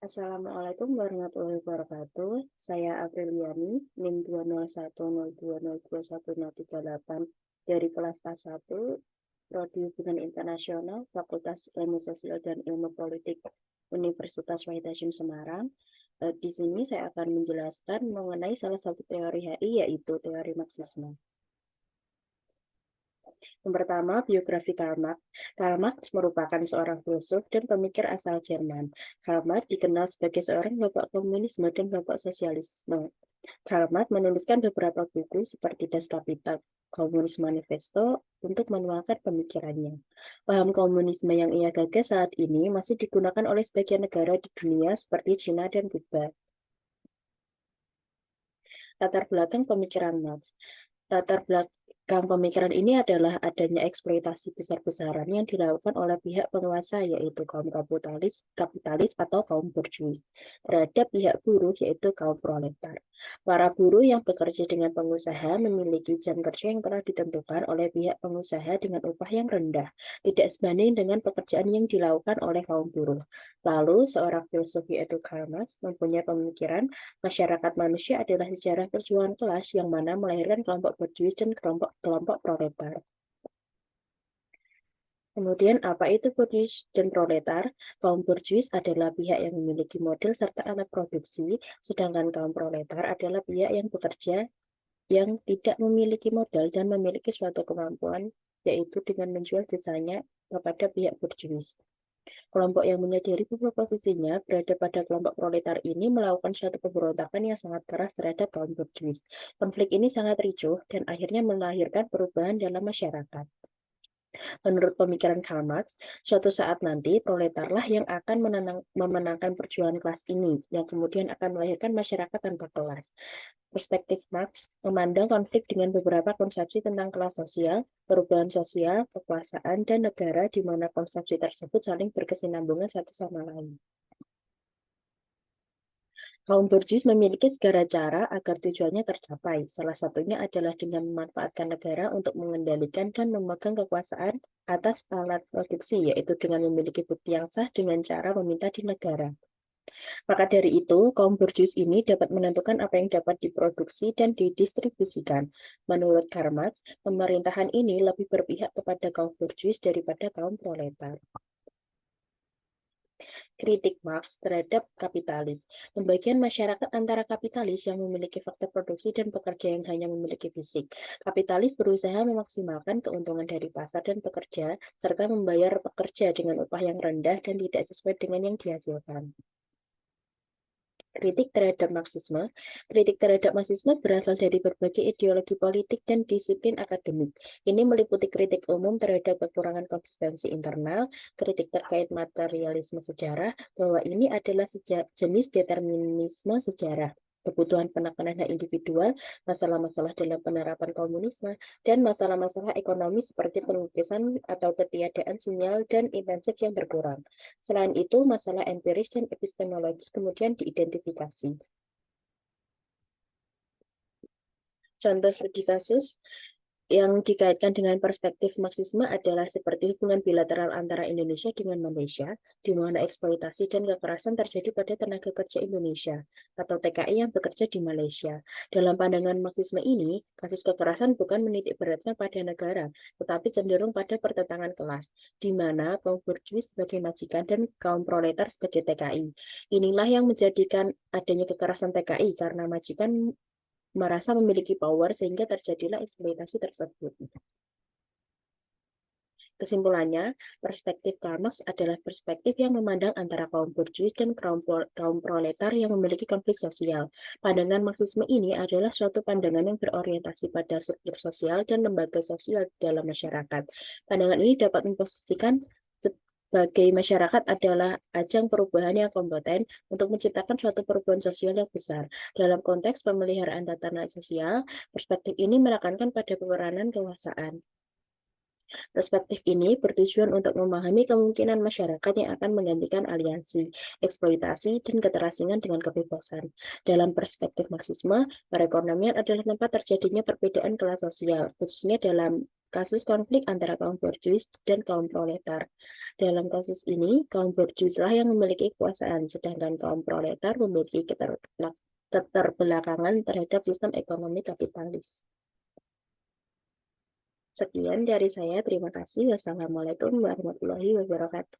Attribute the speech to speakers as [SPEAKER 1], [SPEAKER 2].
[SPEAKER 1] Assalamualaikum warahmatullahi wabarakatuh. Saya Apriliani, NIM 20102021038 dari kelas A1, Prodi Hubungan Internasional, Fakultas Ilmu Sosial dan Ilmu Politik Universitas Wahid Hasyim Semarang. Di sini saya akan menjelaskan mengenai salah satu teori HI, yaitu teori Marxisme. Yang pertama, biografi Karl Marx. Karl Marx merupakan seorang filsuf dan pemikir asal Jerman. Karl Marx dikenal sebagai seorang bapak komunisme dan bapak sosialisme. Karl Marx menuliskan beberapa buku seperti Das Kapital, Kommunisme Manifesto untuk menuangkan pemikirannya. Paham komunisme yang ia gagas saat ini masih digunakan oleh sebagian negara di dunia seperti China dan Kuba. Latar belakang pemikiran Marx. Latar belakang pemikiran ini adalah adanya eksploitasi besar-besaran yang dilakukan oleh pihak penguasa, yaitu kaum kapitalis atau kaum borjuis, terhadap pihak buruh, yaitu kaum proletar. Para buruh yang bekerja dengan pengusaha memiliki jam kerja yang telah ditentukan oleh pihak pengusaha dengan upah yang rendah, tidak sebanding dengan pekerjaan yang dilakukan oleh kaum buruh. Lalu, seorang filsuf yaitu Karl Marx mempunyai pemikiran masyarakat manusia adalah sejarah perjuangan kelas yang mana melahirkan kelompok borjuis dan kelompok proletar. Kemudian, apa itu borjuis dan proletar? Kaum borjuis adalah pihak yang memiliki model serta alat produksi, sedangkan kaum proletar adalah pihak yang bekerja yang tidak memiliki modal dan memiliki suatu kemampuan, yaitu dengan menjual jasanya kepada pihak borjuis. Kelompok yang menyadari bahwa posisinya berada pada kelompok proletar ini melakukan suatu pemberontakan yang sangat keras terhadap kaum borjuis. Konflik ini sangat ricuh dan akhirnya melahirkan perubahan dalam masyarakat. Menurut pemikiran Karl Marx, suatu saat nanti proletarlah yang akan memenangkan perjuangan kelas ini, yang kemudian akan melahirkan masyarakat tanpa kelas. Perspektif Marx memandang konflik dengan beberapa konsepsi tentang kelas sosial, perubahan sosial, kekuasaan, dan negara, di mana konsepsi tersebut saling berkesinambungan satu sama lain. Kaum borjuis memiliki segala cara agar tujuannya tercapai. Salah satunya adalah dengan memanfaatkan negara untuk mengendalikan dan memegang kekuasaan atas alat produksi, yaitu dengan memiliki bukti yang sah dengan cara meminta di negara. Maka dari itu, kaum borjuis ini dapat menentukan apa yang dapat diproduksi dan didistribusikan. Menurut Karl Marx, pemerintahan ini lebih berpihak kepada kaum borjuis daripada kaum proletar. Kritik Marx terhadap kapitalis. Pembagian masyarakat antara kapitalis yang memiliki faktor produksi dan pekerja yang hanya memiliki fisik. Kapitalis berusaha memaksimalkan keuntungan dari pasar dan pekerja, serta membayar pekerja dengan upah yang rendah dan tidak sesuai dengan yang dihasilkan. Kritik terhadap Marxisme. Kritik terhadap Marxisme berasal dari berbagai ideologi politik dan disiplin akademik. Ini meliputi kritik umum terhadap kekurangan konsistensi internal, kritik terkait materialisme sejarah, bahwa ini adalah jenis determinisme sejarah, kebutuhan penekanan hak individual, masalah-masalah dalam penerapan komunisme, dan masalah-masalah ekonomi seperti pelukisan atau ketiadaan sinyal dan intensif yang berkurang. Selain itu, masalah empiris dan epistemologi kemudian diidentifikasi. Contoh studi kasus yang dikaitkan dengan perspektif Marxisme adalah seperti hubungan bilateral antara Indonesia dengan Malaysia, di mana eksploitasi dan kekerasan terjadi pada tenaga kerja Indonesia, atau TKI yang bekerja di Malaysia. Dalam pandangan Marxisme ini, kasus kekerasan bukan menitik beratnya pada negara, tetapi cenderung pada pertentangan kelas, di mana kaum borjuis sebagai majikan dan kaum proletar sebagai TKI. Inilah yang menjadikan adanya kekerasan TKI, karena majikan merasa memiliki power sehingga terjadilah eksploitasi tersebut. Kesimpulannya, perspektif Karl Marx adalah perspektif yang memandang antara kaum borjuis dan kaum proletar yang memiliki konflik sosial. Pandangan Marxisme ini adalah suatu pandangan yang berorientasi pada struktur sosial dan lembaga sosial dalam masyarakat. Pandangan ini dapat memposisikan sebagai masyarakat adalah ajang perubahan yang kompeten untuk menciptakan suatu perubahan sosial yang besar. Dalam konteks pemeliharaan tatanan sosial, perspektif ini menekankan pada peranan kekuasaan. Perspektif ini bertujuan untuk memahami kemungkinan masyarakat yang akan menggantikan aliansi, eksploitasi, dan keterasingan dengan kebebasan. Dalam perspektif Marxisme, perekonomian adalah tempat terjadinya perbedaan kelas sosial, khususnya dalam kasus konflik antara kaum borjuis dan kaum proletar. Dalam kasus ini, kaum borjuislah yang memiliki kekuasaan, sedangkan kaum proletar memiliki keterbelakangan terhadap sistem ekonomi kapitalis. Sekian dari saya, terima kasih. Wassalamualaikum warahmatullahi wabarakatuh.